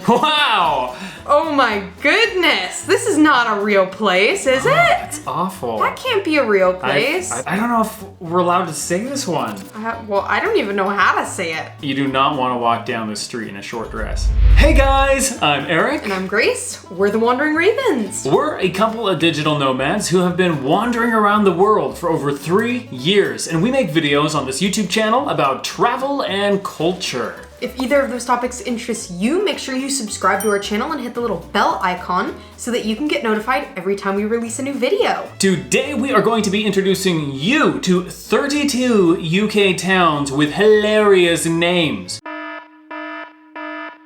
Wow! Oh my goodness! This is not a real place, is it? That's awful. That can't be a real place. I don't know if we're allowed to say this one. Well, I don't even know how to say it. You do not want to walk down the street in a short dress. Hey guys, I'm Eric. And I'm Grace. We're the Wandering Ravens. We're a couple of digital nomads who have been wandering around the world for over 3 years, and we make videos on this YouTube channel about travel and culture. If either of those topics interest you, make sure you subscribe to our channel and hit the little bell icon so that you can get notified every time we release a new video. Today we are going to be introducing you to 32 UK towns with hilarious names.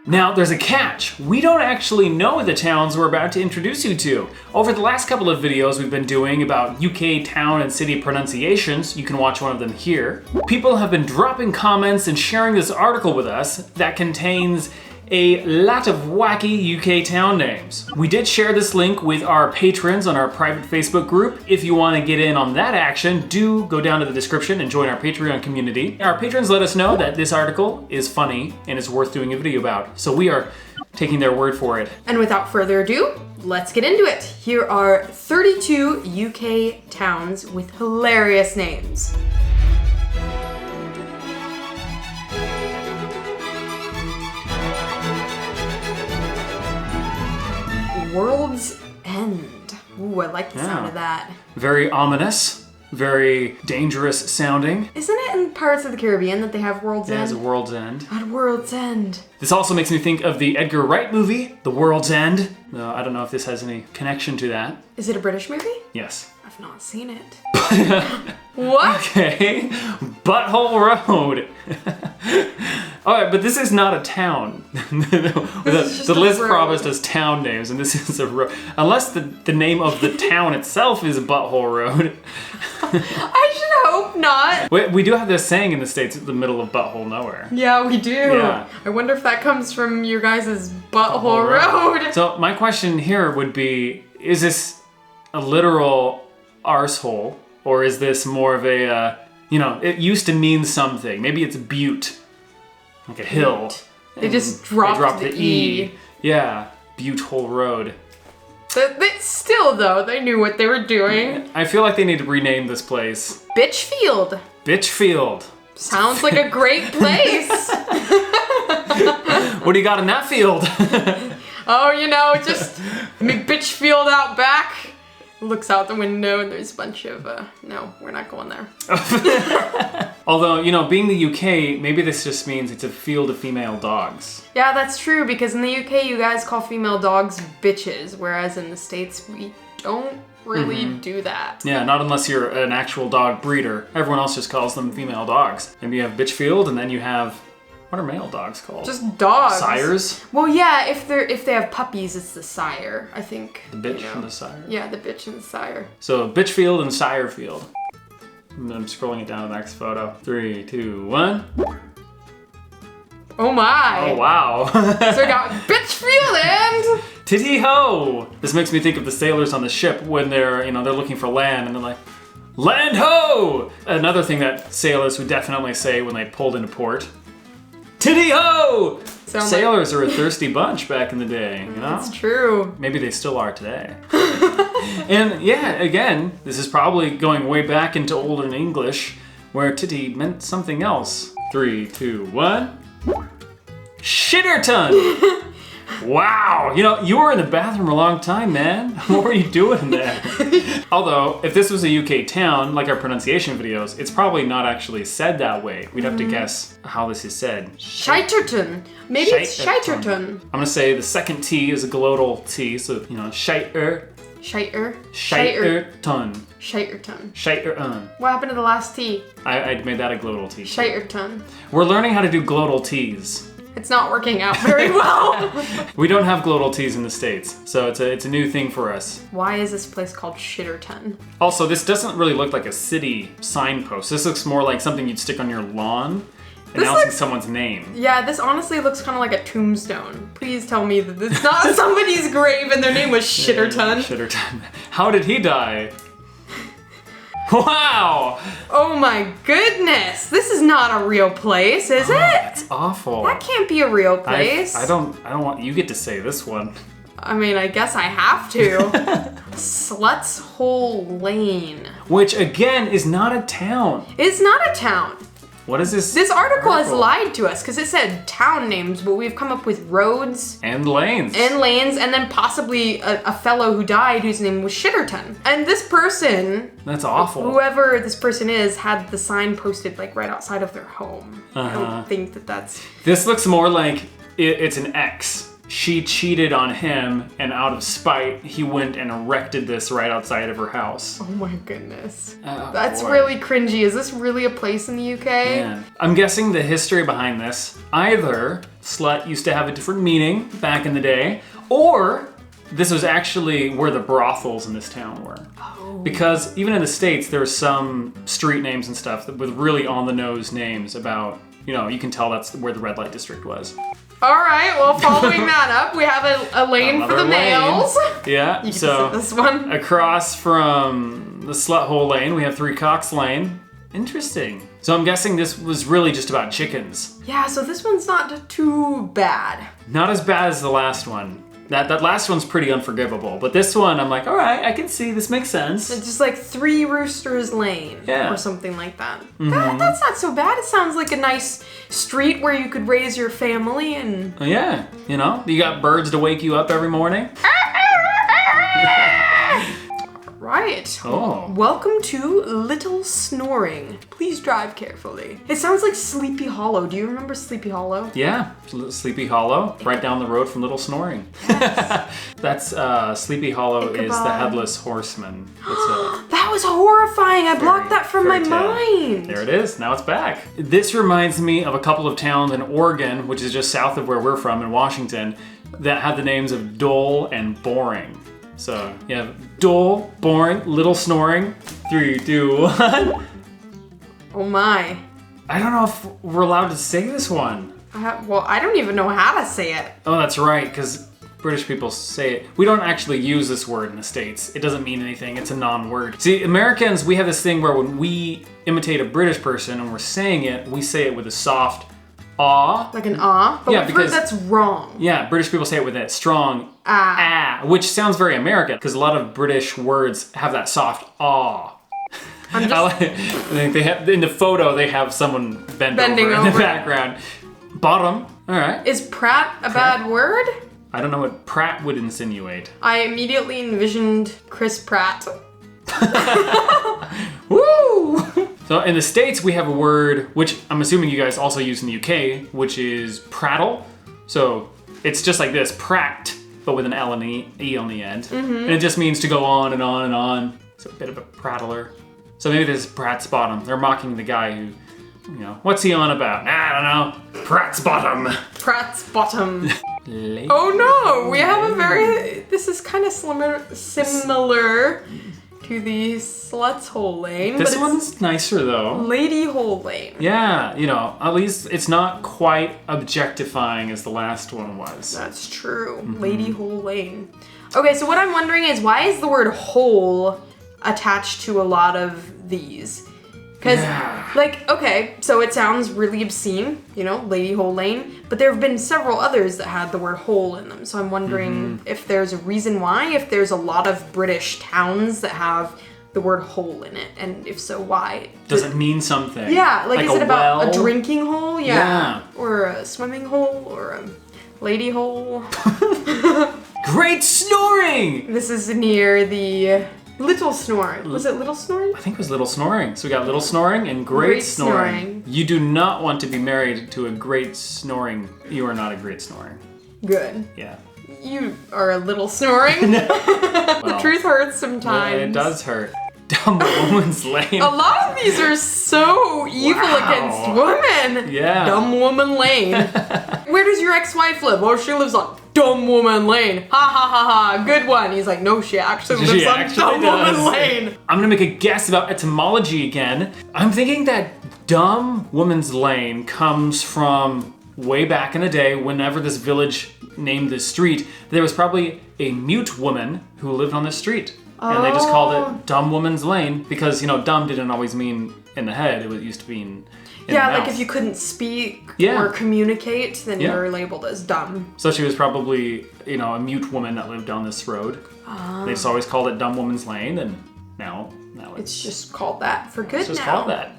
Now, there's a catch. We don't actually know the towns we're about to introduce you to. Over the last couple of videos we've been doing about UK town and city pronunciations, you can watch one of them here, people have been dropping comments and sharing this article with us that contains a lot of wacky UK town names. We did share this link with our patrons on our private Facebook group. If you want to get in on that action, do go down to the description and join our Patreon community. Our patrons let us know that this article is funny and is worth doing a video about, so we are taking their word for it. And without further ado, let's get into it. Here are 32 UK towns with hilarious names. World's End. Ooh, I like the sound of that. Very ominous, very dangerous sounding. Isn't it in Pirates of the Caribbean that they have World's End? It has a World's End. At World's End. This also makes me think of the Edgar Wright movie, The World's End. I don't know if this has any connection to that. Is it a British movie? Yes. I've not seen it. What? Okay, Butthole Road. Alright, but this is not a town. The list promised us town names, and this is a road. Unless the name of the town itself is Butthole Road. I should hope not. We do have this saying in the States, at the middle of butthole nowhere. Yeah, we do. Yeah. I wonder if that comes from your guys' Butthole Road. So my question here would be, is this a literal arsehole? Or is this more of a, it used to mean something. Maybe it's butte, like a hill. They just dropped the E. Yeah, Butte Hole Road. Still though, they knew what they were doing. I feel like they need to rename this place. Bitchfield. Bitchfield. Sounds like a great place. What do you got in that field? Oh, just Bitchfield out back. Looks out the window and there's a bunch of, no, we're not going there. Although, being the UK, maybe this just means it's a field of female dogs. Yeah, that's true, because in the UK you guys call female dogs bitches, whereas in the States we don't really do that. Yeah, not unless you're an actual dog breeder. Everyone else just calls them female dogs. Maybe you have Bitchfield and then you have, what are male dogs called? Just dogs. Sires? Well, yeah, if they have puppies, it's the sire, I think. The bitch and the sire? Yeah, the bitch and the sire. So Bitchfield and Sirefield. And I'm scrolling it down to the next photo. 3, 2, 1. Oh my! Oh wow! So we got Bitchfield and Titty ho! This makes me think of the sailors on the ship when they're looking for land and they're like, land ho! Another thing that sailors would definitely say when they pulled into port. Titty ho! Sailors are a thirsty bunch back in the day, That's true. Maybe they still are today. And yeah, again, this is probably going way back into olden English where titty meant something else. 3, 2, 1. Shitterton! Wow, you were in the bathroom a long time, man. What were you doing there? Although, if this was a UK town, like our pronunciation videos, it's probably not actually said that way. We'd have to guess how this is said. Shiterton. Maybe it's Shiterton. I'm gonna say the second T is a glottal T, so, shiter. Shiter. Shiterton. Shiterton. Shiterton. What happened to the last T? I made that a glottal T. Shiterton. We're learning how to do glottal T's. It's not working out very well. We don't have glottal T's in the States, so it's a new thing for us. Why is this place called Shitterton? Also, this doesn't really look like a city signpost. This looks more like something you'd stick on your lawn, announcing someone's name. Yeah, this honestly looks kind of like a tombstone. Please tell me that it's not somebody's grave and their name was Shitterton. Shitterton. How did he die? Wow! Oh my goodness. This is not a real place, is it? That's awful. That can't be a real place. I don't want you get to say this one. I mean, I guess I have to. Slut's Hole Lane. Which again is not a town. It's not a town. What is this? This article has lied to us because it said town names, but we've come up with roads and lanes. And then possibly a fellow who died whose name was Shitterton. And this person, that's awful. Whoever this person is, had the sign posted like right outside of their home. I don't think that's... This looks more like it's an ex. She cheated on him, and out of spite, he went and erected this right outside of her house. Oh my goodness. Oh, that's boy. really cringy. Is this really a place in the UK? Yeah. I'm guessing the history behind this, either slut used to have a different meaning back in the day, or this was actually where the brothels in this town were. Oh. Because even in the States, there's some street names and stuff with really on-the-nose names about, you can tell that's where the red light district was. All right, well, following that up, we have a lane for the males. Yeah, you so this one. Across from the Slut Hole Lane, we have Three Cocks Lane. Interesting. So I'm guessing this was really just about chickens. Yeah, so this one's not too bad. Not as bad as the last one. That last one's pretty unforgivable, but this one I'm like, all right, I can see this makes sense. It's just like Three Roosters Lane, or something like that. Mm-hmm. That's not so bad. It sounds like a nice street where you could raise your family and... Yeah, you got birds to wake you up every morning. Right. Oh. Welcome to Little Snoring. Please drive carefully. It sounds like Sleepy Hollow. Do you remember Sleepy Hollow? Yeah, Sleepy Hollow, right down the road from Little Snoring. Yes. That's Sleepy Hollow Ichabod. is the Headless Horseman. That was horrifying. I blocked that from my mind. There it is. Now it's back. This reminds me of a couple of towns in Oregon, which is just south of where we're from in Washington, that have the names of Dole and Boring. So you have Dole, Boring, Little Snoring. 3, 2, 1. Oh my. I don't know if we're allowed to say this one. Well, I don't even know how to say it. Oh, that's right, because British people say it. We don't actually use this word in the States. It doesn't mean anything. It's a non-word. See, Americans, we have this thing where when we imitate a British person and we're saying it, we say it with a soft ah. Like an ah? But we've heard that's wrong. Yeah, British people say it with that strong ah, which sounds very American, because a lot of British words have that soft ah. I think they have, in the photo, they have someone bending over in the background. Bottom, all right. Is Pratt a bad word? I don't know what Pratt would insinuate. I immediately envisioned Chris Pratt. Woo! So in the States, we have a word, which I'm assuming you guys also use in the UK, which is prattle. So it's just like this, prat, but with an L and an E on the end. Mm-hmm. And it just means to go on and on and on. It's a bit of a prattler. So maybe this is Pratt's Bottom. They're mocking the guy who, what's he on about? I don't know. Pratt's Bottom. Pratt's Bottom. Oh no, we have this is kind of similar to the Slut's Hole Lane. This one's nicer though. Lady Hole Lane. Yeah, at least it's not quite objectifying as the last one was. That's true. Mm-hmm. Lady Hole Lane. Okay, so what I'm wondering is why is the word hole attached to a lot of these? Because, okay, so it sounds really obscene, Lady Hole Lane, but there have been several others that had the word hole in them. So I'm wondering if there's a reason why, if there's a lot of British towns that have the word hole in it, and if so, why? Does it mean something? Yeah, like is it about well? A drinking hole? Yeah. Or a swimming hole, or a lady hole? Great snoring! This is near the... Little Snoring. Was it Little Snoring? I think it was Little Snoring. So we got Little Snoring and Great Snoring. You do not want to be married to a great snoring. You are not a great snoring. Good. Yeah. You are a little snoring. The truth hurts sometimes. It does hurt. Dumb Woman's Lane. A lot of these are so evil against women. Yeah. Dumb Woman Lane. Where does your ex-wife live? Oh, she lives on Dumb Woman Lane. Ha ha ha ha. Good one. He's like, no, she actually lives on Dumb Woman Lane. I'm gonna make a guess about etymology again. I'm thinking that Dumb Woman's Lane comes from way back in the day, whenever this village named this street, there was probably a mute woman who lived on this street. And they just called it Dumb Woman's Lane because, dumb didn't always mean in the head. It used to be in the mouth. Like if you couldn't speak Yeah. or communicate, then Yeah. you're labeled as dumb. So she was probably, a mute woman that lived down this road. They just always called it Dumb Woman's Lane, and now It's just called that for good it's just now. called that.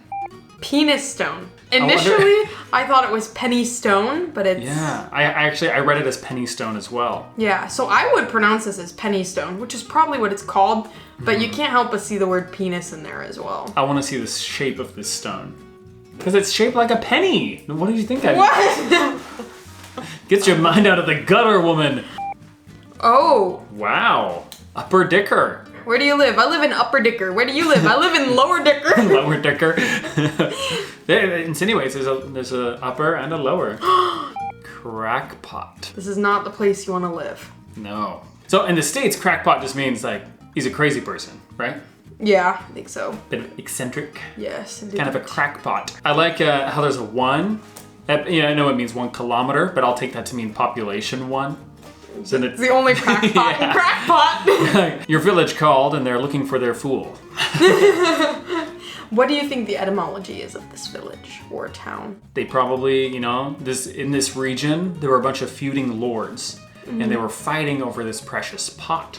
Penis stone. Initially, I thought it was penny stone, but it's... Yeah, I read it as penny stone as well. Yeah, so I would pronounce this as penny stone, which is probably what it's called, but you can't help but see the word penis in there as well. I want to see the shape of this stone. Because it's shaped like a penny. What did you think? What? Get your mind out of the gutter, woman. Oh, Wow. Upper Dicker. where do you live? I live in Upper Dicker. Where do you live? I live in Lower Dicker. Lower Dicker. It insinuates there's a upper and a lower. Crackpot. This is not the place you want to live. No. So in the States, crackpot just means like he's a crazy person, right? Yeah, I think so. Bit of eccentric. Yes, indeed. Kind of a crackpot. I like how there's a 1. I know it means 1 kilometer, but I'll take that to mean population 1. So It's the only crackpot in crackpot. your village called and they're looking for their fool. What do you think the etymology is of this village or town? They probably, in this region, there were a bunch of feuding lords, and they were fighting over this precious pot.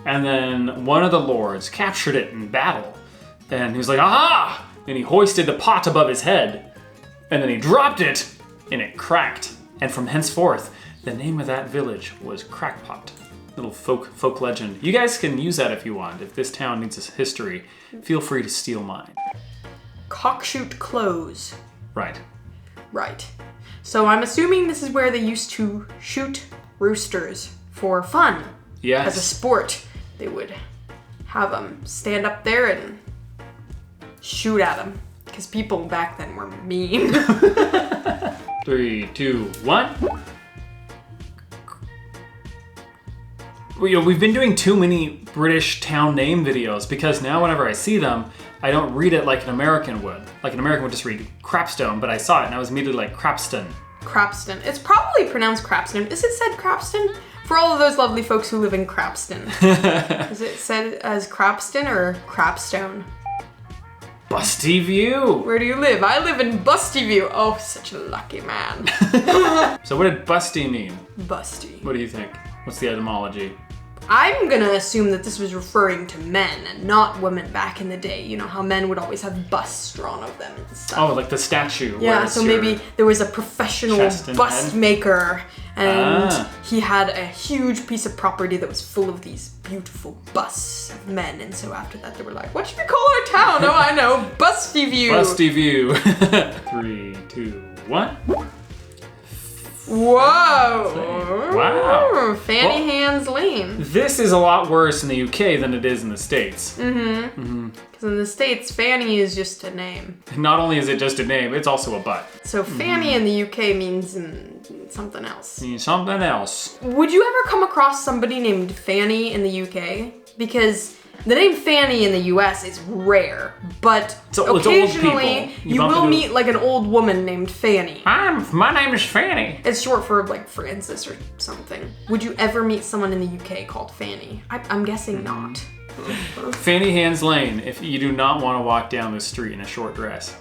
And then one of the lords captured it in battle, and he was like, aha! And he hoisted the pot above his head, and then he dropped it, and it cracked. And from henceforth, the name of that village was Crackpot. Little folk legend. You guys can use that if you want. If this town needs a history, feel free to steal mine. Cockshoot close. Right. Right. So I'm assuming this is where they used to shoot roosters for fun. Yes. As a sport. They would have them stand up there and shoot at them. Because people back then were mean. 3, 2, 1. We've been doing too many British town name videos because now whenever I see them, I don't read it like an American would. Like an American would just read Crapstone, but I saw it and I was immediately like Crapston. Crapston. It's probably pronounced Crapston. Is it said Crapston? For all of those lovely folks who live in Crapston. Is it said as Crapston or Crapstone? Busty View! Where do you live? I live in Busty View. Oh, such a lucky man. So what did busty mean? Busty. What do you think? What's the etymology? I'm gonna assume that this was referring to men and not women back in the day. You know how men would always have busts drawn of them and stuff. Oh, like the statue. Yeah, where so it's your maybe there was a professional chest and bust head? maker and Ah. he had a huge piece of property that was full of these beautiful busts of men. And so after that they were like, what should we call our town? Oh, I know, Busty View. Busty View. 3, 2, 1. Whoa. Wow. Fanny Well- Hands Lane. This is a lot worse in the UK than it is in the States. Because in the States, Fanny is just a name. Not only is it just a name, it's also a butt. So Fanny in the UK means something else. Means something else. Would you ever come across somebody named Fanny in the UK? Because the name Fanny in the US is rare, but It's old occasionally people. You you bump will into- meet like an old woman named Fanny. My name is Fanny. It's short for like Francis or something. Would you ever meet someone in the UK called Fanny? I'm guessing not. Fanny Hands Lane, if you do not want to walk down the street in a short dress.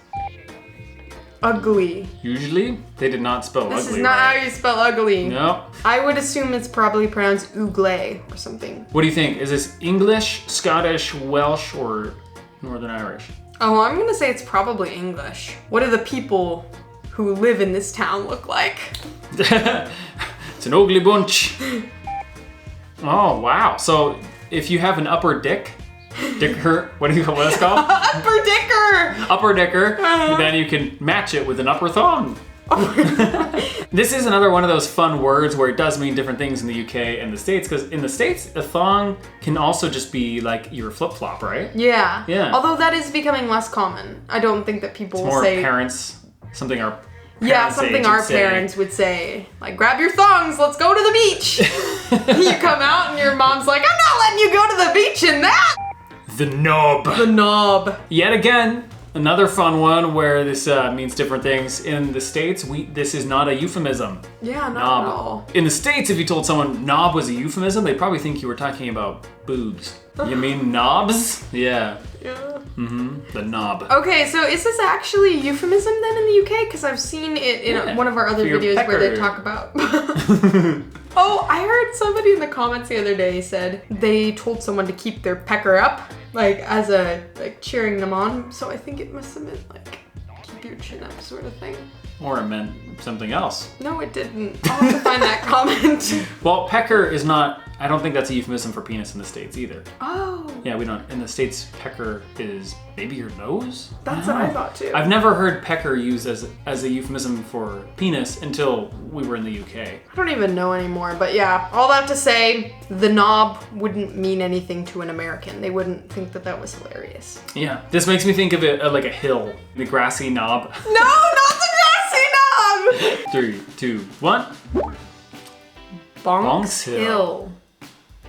Ugly. Usually, they did not spell This ugly is not right. how you spell ugly. No. I would assume it's probably pronounced ouglé or something. What do you think? Is this English, Scottish, Welsh, or Northern Irish? Oh, I'm gonna say it's probably English. What do the people who live in this town look like? It's an ugly bunch. Oh, wow. So if you have an upper dicker, what do you call it called? Upper Dicker! Upper dicker, then you can match it with an upper thong. This is another one of those fun words where it does mean different things in the UK and the States, because in the States, a thong can also just be like your flip-flop, right? Yeah. Yeah. Although that is becoming less common. I don't think that people More say... parents, something our parents Yeah, something age our would say. parents would say. Like, grab your thongs, let's go to the beach! You come out and your mom's like, I'm not letting you go to the beach in that! The knob. The knob. Yet again, Another fun one where this means different things. In the States, this is not a euphemism. Yeah, not Knob. at all. In the States, if you told someone knob was a euphemism, they'd probably think you were talking about boobs. You mean knobs? Yeah. Yeah. The knob. Okay, so is this actually a euphemism then in the UK? Because I've seen it in one of our other For your videos where they pecker. talk about... Oh, I heard somebody in the comments the other day said they told someone to keep their pecker up, like as a, like cheering them on. So I think it must have meant like, keep your chin up sort of thing. Or it meant something else. No, it didn't. I'll have to find that comment. Well, pecker is not, I don't think that's a euphemism for penis in the States either. Oh. Yeah, we don't, in the States, pecker is maybe your nose? That's what I thought too. I've never heard pecker used as a euphemism for penis until we were in the UK. I don't even know anymore, but yeah, all that to say, the knob wouldn't mean anything to an American. They wouldn't think that that was hilarious. Yeah, this makes me think of it like a hill, the grassy knob. No, not the grassy knob! 3, 2, 1. Bonks Hill.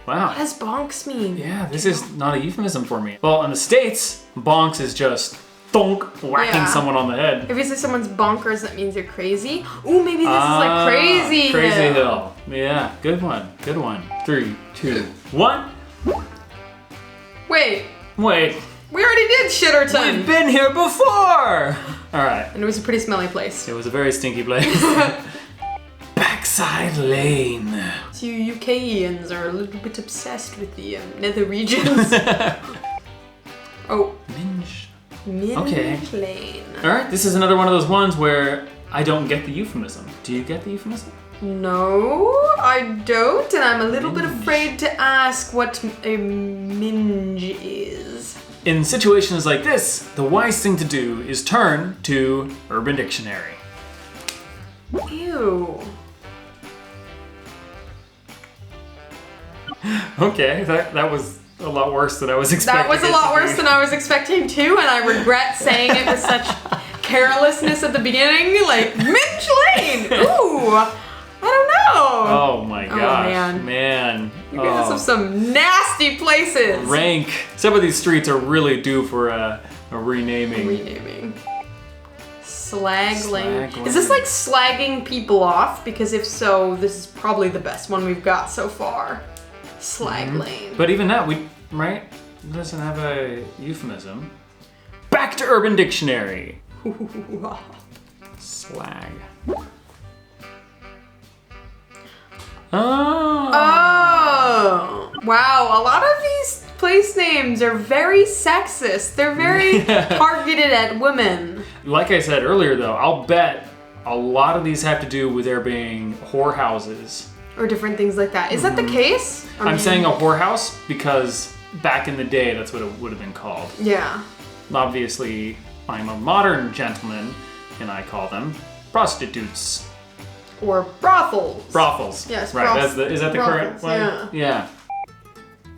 Wow. What does bonks mean? Yeah, this is not a euphemism for me. Well, in the States, bonks is just thunk, whacking someone on the head. If you say someone's bonkers, that means you're crazy. Ooh, maybe this is like crazy Crazy hill. Yeah, good one. Good one. 3, 2, 1. Wait, Wait, we already did Shitterton. we've been here before. All right. And it was a pretty smelly place. It was a very stinky place. Backside Lane. So you UKians are a little bit obsessed with the nether regions. Oh. Minge. Okay. Lane. All right, this is another one of those ones where I don't get the euphemism. Do you get the euphemism? No, I don't, and I'm a little bit afraid to ask what a minge is. In situations like this, the wise thing to do is turn to Urban Dictionary. Ew. Okay, that was a lot worse than I was expecting. That was a lot worse than I was expecting too, and I regret saying it with such carelessness at the beginning. Like, Minge Lane! Ooh! I don't know! Oh my gosh. Man. You guys have some nasty places! Rank. Some of these streets are really due for a renaming. Slag Lane. Is this like slagging people off? Because if so, this is probably the best one we've got so far. Slag Lane. But even that, right? It doesn't have a euphemism. Back to Urban Dictionary. Slag. Oh! Wow, a lot of these place names are very sexist. They're very targeted at women. Like I said earlier though, I'll bet a lot of these have to do with there being whorehouses. Or different things like that. Is that the case? I'm saying a whorehouse because back in the day, that's what it would have been called. Yeah. Obviously, I'm a modern gentleman, and I call them prostitutes. Or brothels. Brothels. Yes, right. Is that the current brothels, one? Yeah.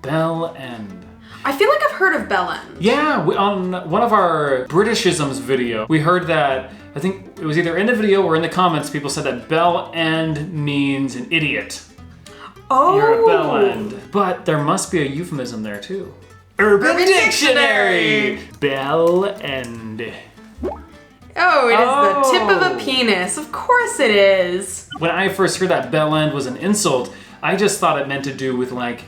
Bell End. I feel like I've heard of Bell End. Yeah, on one of our Britishisms video, we heard that, I think it was either in the video or in the comments, people said that Bell End means an idiot. Oh! You're a bell end. But there must be a euphemism there too. Urban Dictionary! Bell End. Oh, it is the tip of a penis. Of course it is. When I first heard that bell end was an insult, I just thought it meant to do with like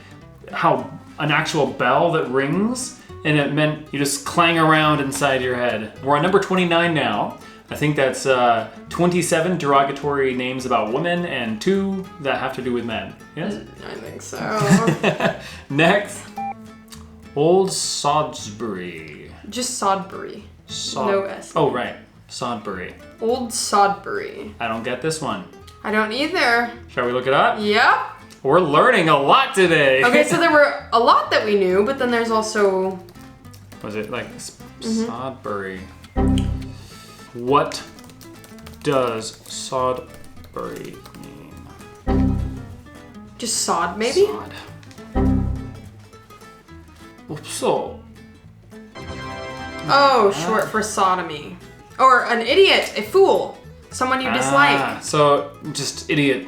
how an actual bell that rings, and it meant you just clang around inside your head. We're on number 29 now. I think that's 27 derogatory names about women and 2 that have to do with men. Yes? I think so. Next, Old Salisbury. Just Sodbury. No S. Oh, right. Sodbury. Old Sodbury. I don't get this one. I don't either. Shall we look it up? Yep. We're learning a lot today. Okay, so there were a lot that we knew, but then there's also... Was it like Sodbury? What does Sodbury mean? Just sod, maybe? Sod. So. Oh, short for sodomy. Or an idiot, a fool. Someone you dislike. So just idiot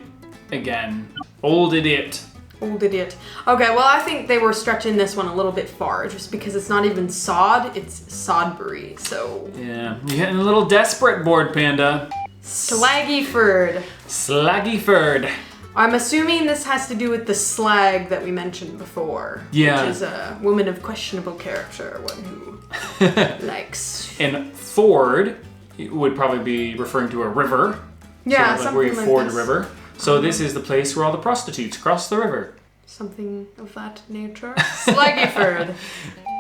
again. Old idiot. Old idiot. Okay, well, I think they were stretching this one a little bit far, just because it's not even sod, it's Sodbury, so... Yeah, you're getting a little desperate, Board Panda. Slaggyford. Slaggyford. I'm assuming this has to do with the slag that we mentioned before. Yeah. Which is a woman of questionable character, one who likes... And ford would probably be referring to a river. Yeah, so something where you like ford this. a river. So this is the place where all the prostitutes cross the river. Something of that nature. Slaggyford.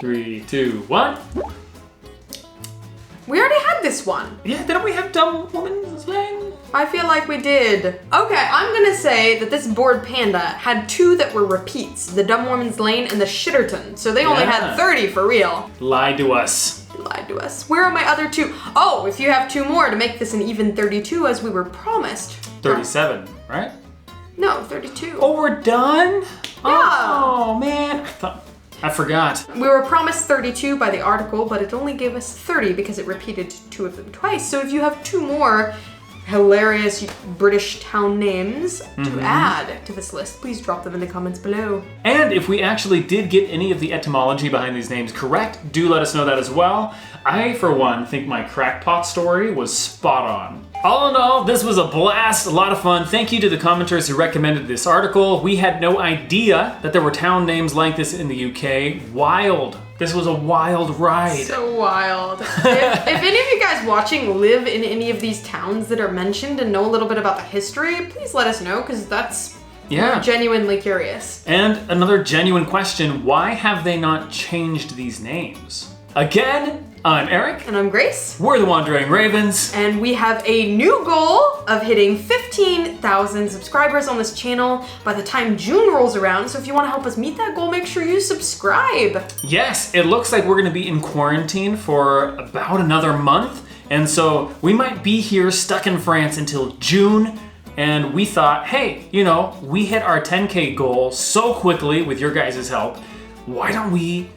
3, 2, 1. We already had this one. Yeah, didn't we have dumb woman slang? I feel like we did. Okay, I'm gonna say that this Bored Panda had 2 that were repeats. The Dumb Woman's Lane and the Shitterton. So they only had 30 for real. Lied to us. Lied to us. Where are my other 2? Oh, if you have 2 more to make this an even 32 as we were promised. 37, right? No, 32. Oh, we're done? Yeah. Oh, man. I forgot. We were promised 32 by the article, but it only gave us 30 because it repeated 2 of them twice. So if you have 2 more hilarious British town names to add to this list, please drop them in the comments below. And if we actually did get any of the etymology behind these names correct, do let us know that as well. I, for one, think my crackpot story was spot on. All in all, this was a blast, a lot of fun. Thank you to the commenters who recommended this article. We had no idea that there were town names like this in the UK. Wild. This was a wild ride. So wild. If any of you guys watching live in any of these towns that are mentioned and know a little bit about the history, please let us know, because that's genuinely curious. And another genuine question, why have they not changed these names? Again, I'm Eric. And I'm Grace. We're the Wandering Ravens. And we have a new goal of hitting 15,000 subscribers on this channel by the time June rolls around. So if you want to help us meet that goal, make sure you subscribe. Yes, it looks like we're going to be in quarantine for about another month. And so we might be here stuck in France until June. And we thought, hey, you know, we hit our 10K goal so quickly with your guys' help. Why don't we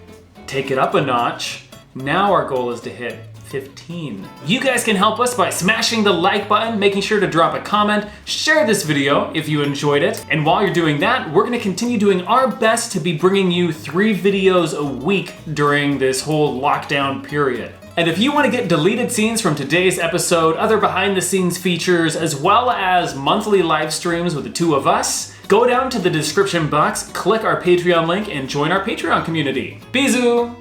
take it up a notch? Now our goal is to hit 15. You guys can help us by smashing the like button, making sure to drop a comment, share this video if you enjoyed it. And while you're doing that, we're gonna continue doing our best to be bringing you 3 videos a week during this whole lockdown period. And if you want to get deleted scenes from today's episode, other behind the scenes features, as well as monthly live streams with the 2 of us, go down to the description box, click our Patreon link, and join our Patreon community. Bisous!